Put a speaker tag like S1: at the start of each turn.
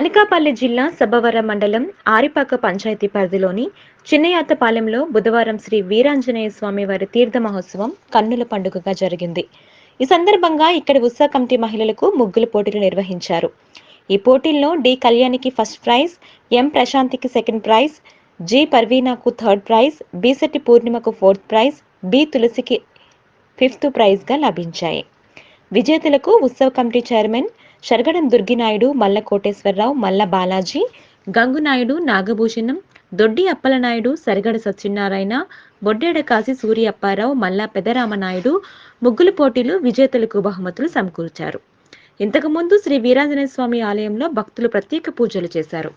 S1: అనకాపల్లి జిల్లా సబ్బవరం మండలం ఆరిపాక పంచాయతీ పరిధిలోని చిన్నయాతపాలెంలో బుధవారం శ్రీ వీరాంజనేయ స్వామి వారి తీర్థ మహోత్సవం కన్నుల పండుగగా జరిగింది. ఈ సందర్భంగా ఇక్కడి ఉత్సవ కమిటీ మహిళలకు ముగ్గుల పోటీలు నిర్వహించారు. ఈ పోటీల్లో డి కళ్యాణికి ఫస్ట్ ప్రైజ్, ఎం ప్రశాంతికి సెకండ్ ప్రైజ్, జి పర్వీనాకు థర్డ్ ప్రైజ్, బి శెట్టి పూర్ణిమకు ఫోర్త్ ప్రైజ్, బి తులసికి ఫిఫ్త్ ప్రైజ్గా లభించాయి. విజేతలకు ఉత్సవ కమిటీ చైర్మన్ షర్గడం దుర్గినాయుడు, మల్ల కోటేశ్వరరావు, మల్ల బాలాజీ, గంగునాయుడు, నాగభూషణం, దొడ్డి అప్పలనాయుడు, సరిగడ సత్యనారాయణ, బొడ్డేడ కాశీ సూరి అప్పారావు, మల్లా పెదరామనాయుడు ముగ్గుల పోటీలు విజేతలకు బహుమతులు సమకూర్చారు. ఇంతకుముందు శ్రీ వీరాంజనేయ స్వామి ఆలయంలో భక్తులు ప్రత్యేక పూజలు చేశారు.